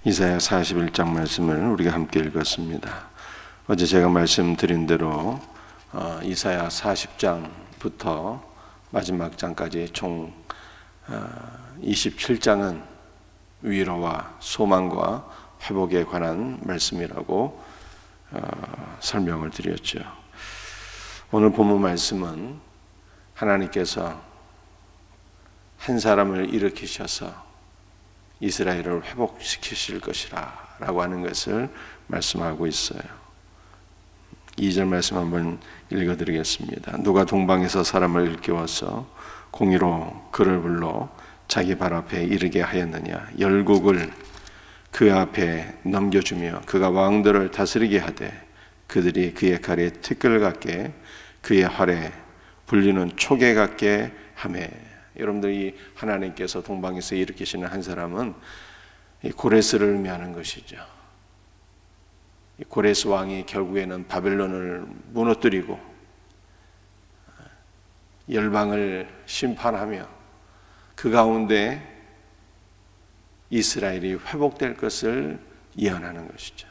이사야 41장 말씀을 우리가 함께 읽었습니다. 어제 제가 말씀드린 대로 이사야 40장부터 마지막 장까지 총 27장은 위로와 소망과 회복에 관한 말씀이라고 설명을 드렸죠. 오늘 본문 말씀은 하나님께서 한 사람을 일으키셔서 이스라엘을 회복시키실 것이라 라고 하는 것을 말씀하고 있어요. 2절 말씀 한번 읽어드리겠습니다. 누가 동방에서 사람을 일깨워서 공의로 그를 불러 자기 발 앞에 이르게 하였느냐. 열국을 그 앞에 넘겨주며 그가 왕들을 다스리게 하되 그들이 그의 칼에 티끌 같게 그의 활에 불리는 초계 같게 하매. 여러분들이 하나님께서 동방에서 일으키시는 한 사람은 고레스를 의미하는 것이죠. 고레스 왕이 결국에는 바벨론을 무너뜨리고 열방을 심판하며 그 가운데 이스라엘이 회복될 것을 예언하는 것이죠.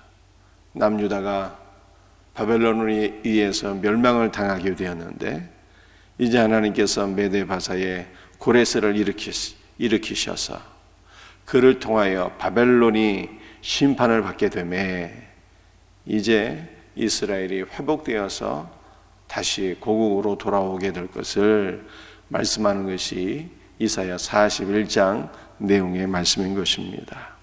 남유다가 바벨론에 의해서 멸망을 당하게 되었는데 이제 하나님께서 메데바사에 고레스를 일으키셔서 그를 통하여 바벨론이 심판을 받게 되매 이제 이스라엘이 회복되어서 다시 고국으로 돌아오게 될 것을 말씀하는 것이 이사야 41장 내용의 말씀인 것입니다.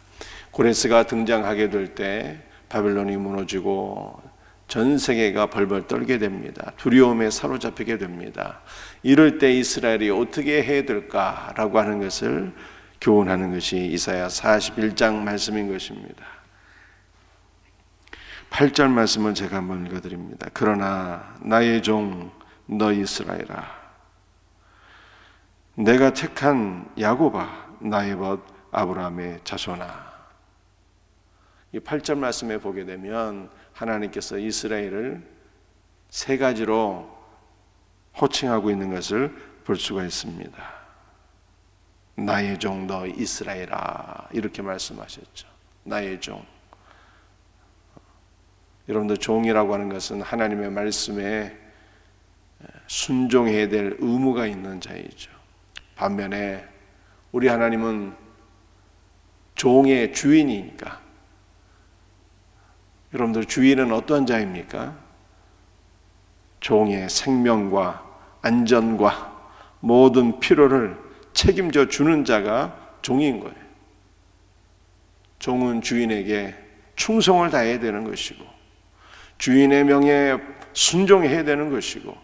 고레스가 등장하게 될 때 바벨론이 무너지고 전 세계가 벌벌 떨게 됩니다. 두려움에 사로잡히게 됩니다. 이럴 때 이스라엘이 어떻게 해야 될까라고 하는 것을 교훈하는 것이 이사야 41장 말씀인 것입니다. 8절 말씀을 제가 한번 읽어드립니다. 그러나 나의 종 너 이스라엘아, 내가 택한 야곱아, 나의 벗 아브라함의 자손아. 이 8절 말씀에 보게 되면 하나님께서 이스라엘을 세 가지로 호칭하고 있는 것을 볼 수가 있습니다. 나의 종 너 이스라엘아, 이렇게 말씀하셨죠. 나의 종. 여러분들, 종이라고 하는 것은 하나님의 말씀에 순종해야 될 의무가 있는 자이죠. 반면에 우리 하나님은 종의 주인이니까. 여러분들, 주인은 어떤 자입니까? 종의 생명과 안전과 모든 필요를 책임져 주는 자가 종인 거예요. 종은 주인에게 충성을 다해야 되는 것이고 주인의 명예에 순종해야 되는 것이고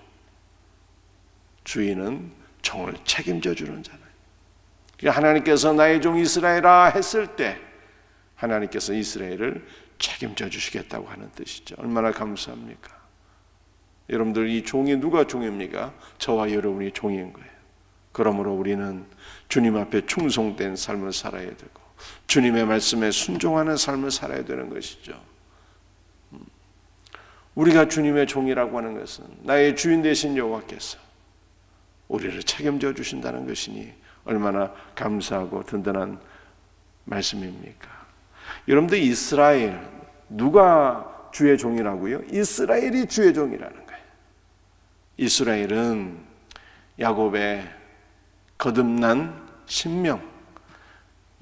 주인은 종을 책임져 주는 자예요. 그러니까 하나님께서 나의 종 이스라엘아 했을 때 하나님께서 이스라엘을 책임져 주시겠다고 하는 뜻이죠. 얼마나 감사합니까? 여러분들, 이 종이 누가 종입니까? 저와 여러분이 종인 거예요. 그러므로 우리는 주님 앞에 충성된 삶을 살아야 되고 주님의 말씀에 순종하는 삶을 살아야 되는 것이죠. 우리가 주님의 종이라고 하는 것은 나의 주인 되신 여호와께서 우리를 책임져 주신다는 것이니 얼마나 감사하고 든든한 말씀입니까? 여러분들, 이스라엘, 누가 주의 종이라고요? 이스라엘이 주의 종이라는 거예요. 이스라엘은 야곱의 거듭난 신명,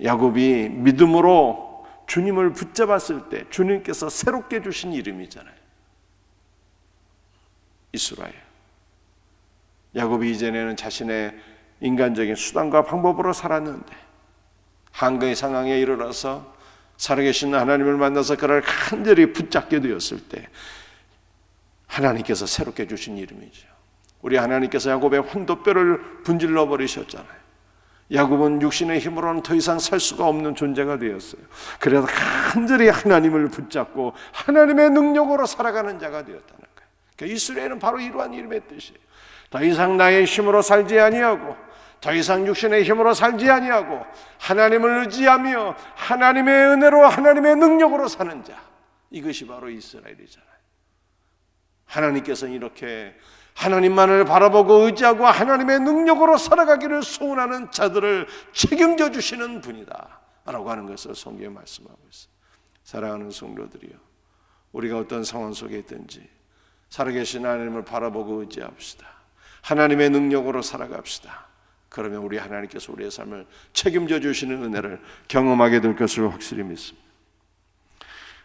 야곱이 믿음으로 주님을 붙잡았을 때 주님께서 새롭게 주신 이름이잖아요. 이스라엘. 야곱이 이전에는 자신의 인간적인 수단과 방법으로 살았는데 한계의 상황에 이르러서 살아계신 하나님을 만나서 그를 간절히 붙잡게 되었을 때 하나님께서 새롭게 주신 이름이죠. 우리 하나님께서 야곱의 환도뼈를 분질러 버리셨잖아요. 야곱은 육신의 힘으로는 더 이상 살 수가 없는 존재가 되었어요. 그래서 간절히 하나님을 붙잡고 하나님의 능력으로 살아가는 자가 되었다는 거예요. 그러니까 이스라엘은 바로 이러한 이름의 뜻이에요. 더 이상 나의 힘으로 살지 아니하고 더 이상 육신의 힘으로 살지 아니하고 하나님을 의지하며 하나님의 은혜로 하나님의 능력으로 사는 자, 이것이 바로 이스라엘이잖아요. 하나님께서는 이렇게 하나님만을 바라보고 의지하고 하나님의 능력으로 살아가기를 소원하는 자들을 책임져 주시는 분이다. 라고 하는 것을 성경에 말씀하고 있어요. 사랑하는 성도들이요, 우리가 어떤 상황 속에 있든지 살아계신 하나님을 바라보고 의지합시다. 하나님의 능력으로 살아갑시다. 그러면 우리 하나님께서 우리의 삶을 책임져 주시는 은혜를 경험하게 될 것을 확실히 믿습니다.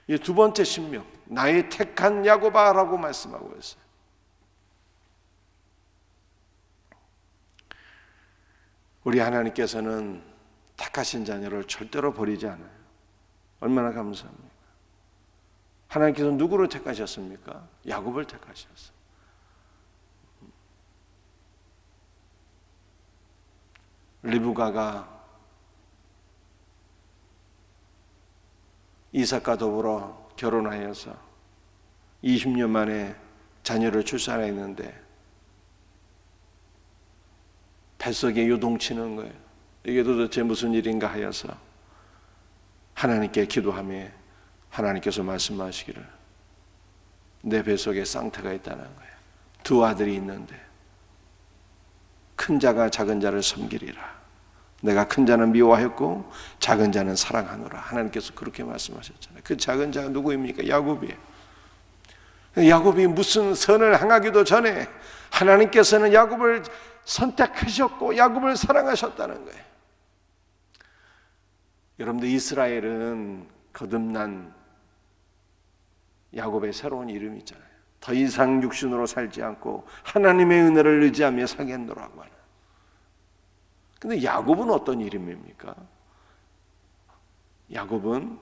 이 두 번째 신명, 나의 택한 야곱아라고 말씀하고 있어요. 우리 하나님께서는 택하신 자녀를 절대로 버리지 않아요. 얼마나 감사합니까? 하나님께서 누구를 택하셨습니까? 야곱을 택하셨어요. 리브가가 이삭과 더불어 결혼하여서 20년 만에 자녀를 출산했는데 뱃속에 요동치는 거예요. 이게 도대체 무슨 일인가 하여서 하나님께 기도하며 하나님께서 말씀하시기를 내 뱃속에 쌍태가 있다는 거예요. 두 아들이 있는데 큰 자가 작은 자를 섬기리라. 내가 큰 자는 미워하였고 작은 자는 사랑하노라. 하나님께서 그렇게 말씀하셨잖아요. 그 작은 자가 누구입니까? 야곱이에요. 야곱이 무슨 선을 행하기도 전에 하나님께서는 야곱을 선택하셨고 야곱을 사랑하셨다는 거예요. 여러분들, 이스라엘은 거듭난 야곱의 새로운 이름이 있잖아요. 더 이상 육신으로 살지 않고 하나님의 은혜를 의지하며 살겠노라고 하는. 근데 야곱은 어떤 이름입니까? 야곱은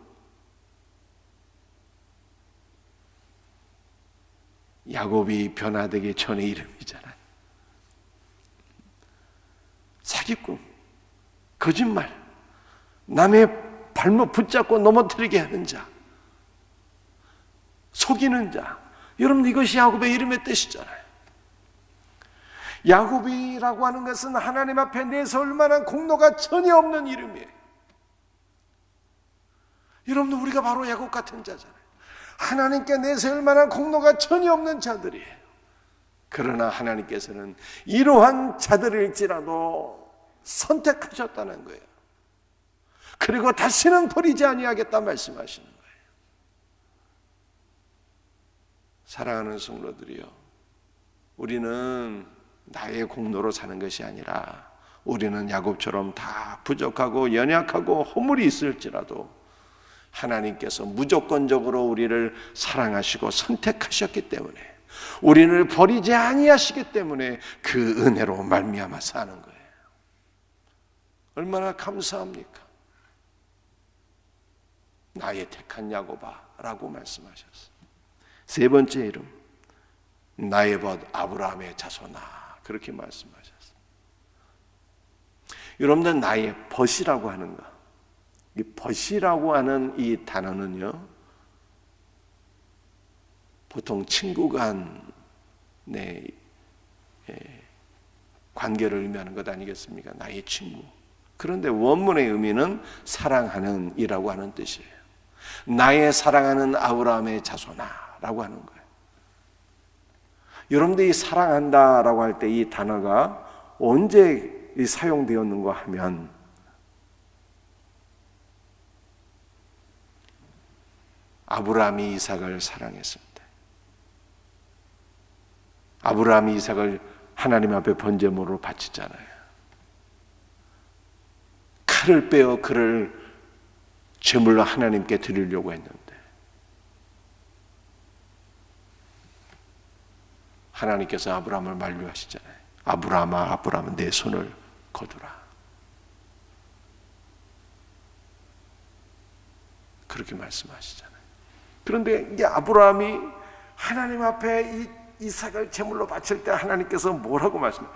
야곱이 변화되기 전의 이름이잖아요. 사기꾼, 거짓말, 남의 발목 붙잡고 넘어뜨리게 하는 자, 속이는 자. 여러분, 이것이 야곱의 이름의 뜻이잖아요. 야곱이라고 하는 것은 하나님 앞에 내세울 만한 공로가 전혀 없는 이름이에요. 여러분들, 우리가 바로 야곱 같은 자잖아요. 하나님께 내세울 만한 공로가 전혀 없는 자들이에요. 그러나 하나님께서는 이러한 자들일지라도 선택하셨다는 거예요. 그리고 다시는 버리지 아니하겠다 말씀하시는 거예요. 사랑하는 성도들이요, 우리는 나의 공로로 사는 것이 아니라 우리는 야곱처럼 다 부족하고 연약하고 허물이 있을지라도 하나님께서 무조건적으로 우리를 사랑하시고 선택하셨기 때문에, 우리를 버리지 아니하시기 때문에 그 은혜로 말미암아 사는 거예요. 얼마나 감사합니까? 나의 택한 야곱아라고 말씀하셨어요. 세 번째 이름, 나의 벗 아브라함의 자손아, 그렇게 말씀하셨어요. 여러분들, 나의 벗이라고 하는 것, 이 벗이라고 하는 이 단어는요, 보통 친구 간의 관계를 의미하는 것 아니겠습니까? 나의 친구. 그런데 원문의 의미는 사랑하는 이라고 하는 뜻이에요. 나의 사랑하는 아브라함의 자손아라고 하는 거예요. 여러분들이 사랑한다라고 할 때 이 단어가 언제 사용되었는가 하면 아브라함이 이삭을 사랑했을 때, 아브라함이 이삭을 하나님 앞에 번제물로 바치잖아요. 칼을 빼어 그를 제물로 하나님께 드리려고 했는데 하나님께서 아브라함을 만류하시잖아요. 아브라함아, 아브라함은 내 손을 거두라. 그렇게 말씀하시잖아요. 그런데 이게 아브라함이 하나님 앞에 이삭을 제물로 바칠 때 하나님께서 뭐라고 말씀해요?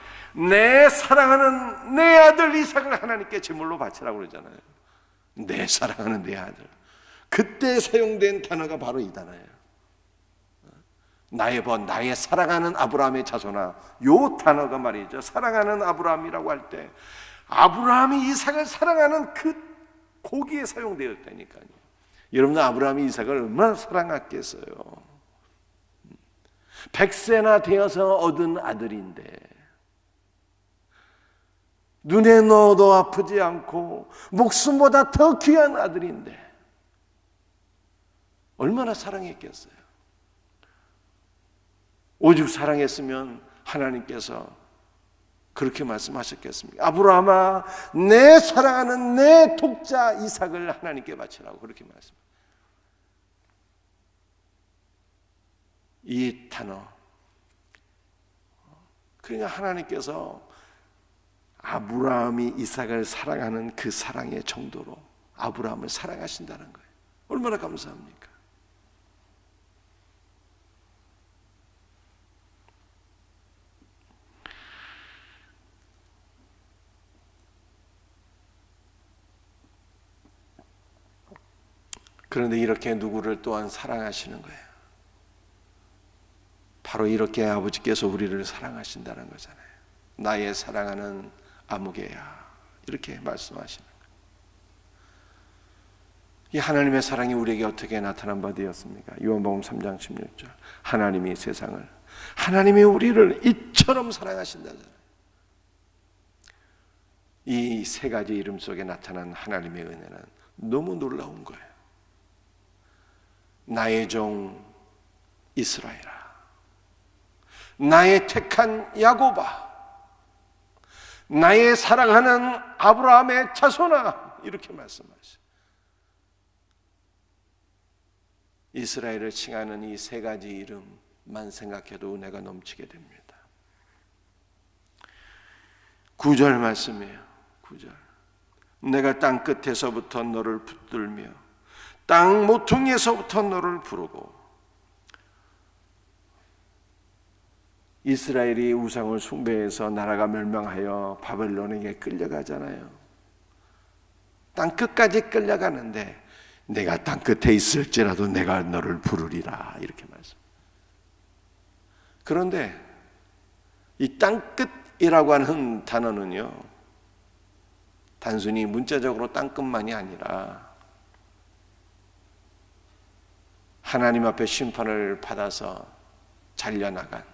내 사랑하는 내 아들 이삭을 하나님께 제물로 바치라고 그러잖아요. 내 사랑하는 내 아들. 그때 사용된 단어가 바로 이 단어예요. 나의 벗, 나의 사랑하는 아브라함의 자손아. 요 단어가 말이죠, 사랑하는 아브라함이라고 할 때 아브라함이 이삭을 사랑하는 그 고기에 사용되었다니까요. 여러분, 아브라함이 이삭을 얼마나 사랑했겠어요. 100세나 되어서 얻은 아들인데 눈에 넣어도 아프지 않고 목숨보다 더 귀한 아들인데 얼마나 사랑했겠어요. 오직 사랑했으면 하나님께서 그렇게 말씀하셨겠습니까? 아브라함아, 내 사랑하는 내 독자 이삭을 하나님께 바치라고 그렇게 말씀합니다. 이 단어, 그러니까 하나님께서 아브라함이 이삭을 사랑하는 그 사랑의 정도로 아브라함을 사랑하신다는 거예요. 얼마나 감사합니까? 그런데 이렇게 누구를 또한 사랑하시는 거예요. 바로 이렇게 아버지께서 우리를 사랑하신다는 거잖아요. 나의 사랑하는 아무개야, 이렇게 말씀하시는 거예요. 이 하나님의 사랑이 우리에게 어떻게 나타난 바 되었습니까? 요한복음 3장 16절, 하나님이 세상을, 하나님이 우리를 이처럼 사랑하신다잖아요. 이 세 가지 이름 속에 나타난 하나님의 은혜는 너무 놀라운 거예요. 나의 종 이스라엘아, 나의 택한 야곱아, 나의 사랑하는 아브라함의 자손아, 이렇게 말씀하셔요. 이스라엘을 칭하는 이 세 가지 이름만 생각해도 은혜가 넘치게 됩니다. 9절 말씀이에요. 9절, 내가 땅 끝에서부터 너를 붙들며 땅 모퉁이에서부터 너를 부르고. 이스라엘이 우상을 숭배해서 나라가 멸망하여 바벨론에게 끌려가잖아요. 땅 끝까지 끌려가는데 내가 땅 끝에 있을지라도 내가 너를 부르리라, 이렇게 말씀. 그런데 이 땅 끝이라고 하는 단어는요, 단순히 문자적으로 땅 끝만이 아니라 하나님 앞에 심판을 받아서 잘려나간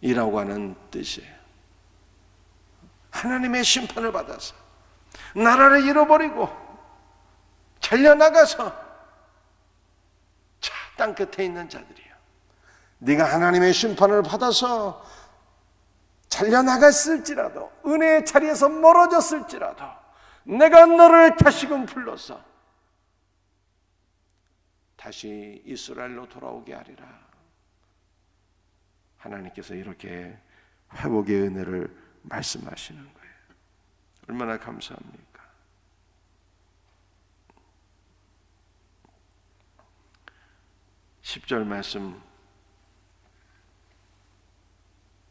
이라고 하는 뜻이에요. 하나님의 심판을 받아서 나라를 잃어버리고 잘려나가서 땅 끝에 있는 자들이에요. 네가 하나님의 심판을 받아서 잘려나갔을지라도, 은혜의 자리에서 멀어졌을지라도 내가 너를 다시금 불러서 다시 이스라엘로 돌아오게 하리라. 하나님께서 이렇게 회복의 은혜를 말씀하시는 거예요. 얼마나 감사합니까? 10절 말씀,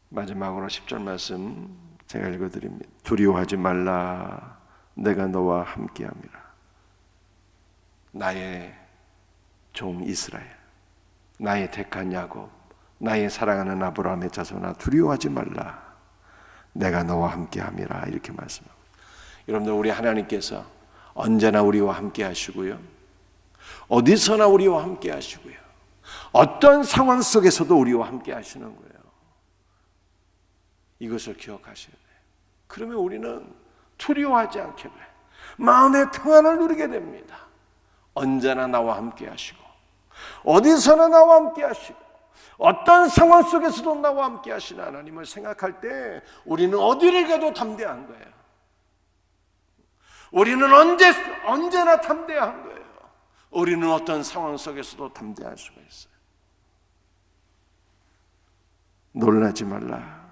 마지막으로 10절 말씀 제가 읽어드립니다. 두려워하지 말라, 내가 너와 함께함이라. 나의 종 이스라엘, 나의 택한 야곱, 나의 사랑하는 아브라함의 자손아, 두려워하지 말라, 내가 너와 함께함이라, 이렇게 말씀합니다. 여러분들, 우리 하나님께서 언제나 우리와 함께 하시고요, 어디서나 우리와 함께 하시고요, 어떤 상황 속에서도 우리와 함께 하시는 거예요. 이것을 기억하셔야 돼요. 그러면 우리는 두려워하지 않게 돼요. 마음의 평안을 누리게 됩니다. 언제나 나와 함께 하시고, 어디서나 나와 함께 하시고, 어떤 상황 속에서도 나와 함께 하시는 하나님을 생각할 때 우리는 어디를 가도 담대한 거예요. 우리는 언제나 담대한 거예요. 우리는 어떤 상황 속에서도 담대할 수가 있어요. 놀라지 말라,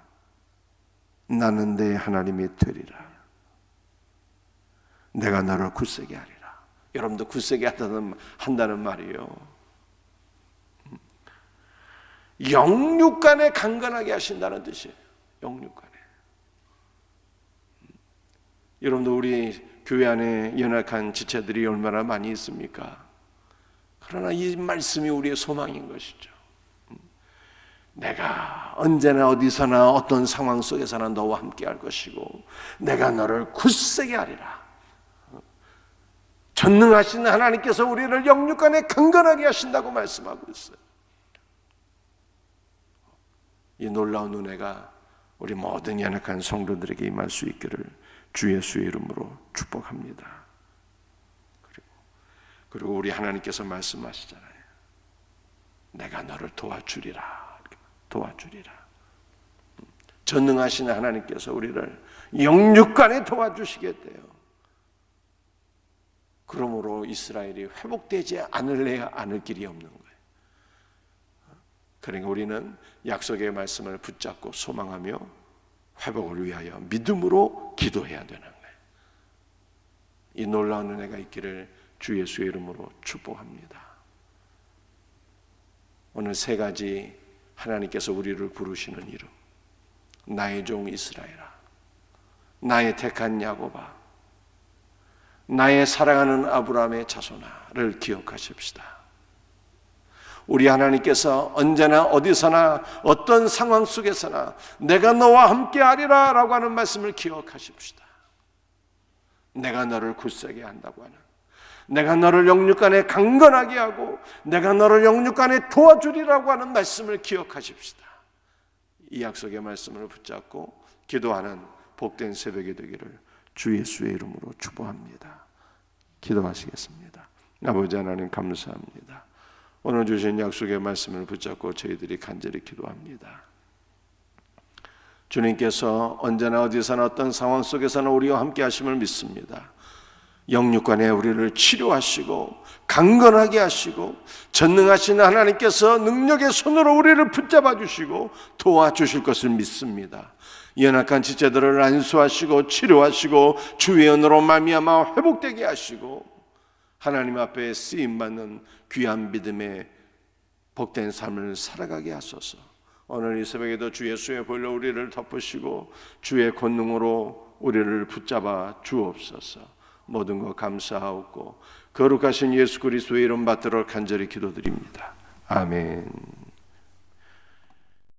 나는 내 하나님이 되리라. 내가 너를 굳세게 하리라. 여러분도 굳세게 한다는 말이요, 영육간에 강건하게 하신다는 뜻이에요. 영육간에. 여러분도 우리 교회 안에 연약한 지체들이 얼마나 많이 있습니까? 그러나 이 말씀이 우리의 소망인 것이죠. 내가 언제나 어디서나 어떤 상황 속에서나 너와 함께 할 것이고, 내가 너를 굳세게 하리라. 전능하신 하나님께서 우리를 영육간에 강건하게 하신다고 말씀하고 있어요. 이 놀라운 은혜가 우리 모든 연약한 성도들에게 임할 수 있기를 주 예수의 이름으로 축복합니다. 그리고 우리 하나님께서 말씀하시잖아요. 내가 너를 도와주리라. 도와주리라. 전능하신 하나님께서 우리를 영육간에 도와주시겠대요. 그러므로 이스라엘이 회복되지 않을래야 않을 길이 없는 거예요. 그러니까 우리는 약속의 말씀을 붙잡고 소망하며 회복을 위하여 믿음으로 기도해야 되는 거예요. 이 놀라운 은혜가 있기를 주 예수의 이름으로 축복합니다. 오늘 세 가지 하나님께서 우리를 부르시는 이름, 나의 종 이스라엘아, 나의 택한 야곱아, 나의 사랑하는 아브라함의 자손아를 기억하십시다. 우리 하나님께서 언제나 어디서나 어떤 상황 속에서나 내가 너와 함께하리라 라고 하는 말씀을 기억하십시다. 내가 너를 굳세게 한다고 하는, 내가 너를 영육간에 강건하게 하고 내가 너를 영육간에 도와주리라고 하는 말씀을 기억하십시다. 이 약속의 말씀을 붙잡고 기도하는 복된 새벽이 되기를 주 예수의 이름으로 축복합니다. 기도하시겠습니다. 아버지 하나님 감사합니다. 오늘 주신 약속의 말씀을 붙잡고 저희들이 간절히 기도합니다. 주님께서 언제나 어디서나 어떤 상황 속에서나 우리와 함께 하심을 믿습니다. 영육간에 우리를 치료하시고 강건하게 하시고 전능하신 하나님께서 능력의 손으로 우리를 붙잡아 주시고 도와주실 것을 믿습니다. 연약한 지체들을 안수하시고 치료하시고 주의 은혜로 말미암아 회복되게 하시고 하나님 앞에 쓰임받는 귀한 믿음의 복된 삶을 살아가게 하소서. 오늘 이 새벽에도 주 예수의 보혈로 우리를 덮으시고 주의 권능으로 우리를 붙잡아 주옵소서. 모든 것 감사하옵고 거룩하신 예수 그리스도의 이름 받들어 간절히 기도드립니다. 아멘.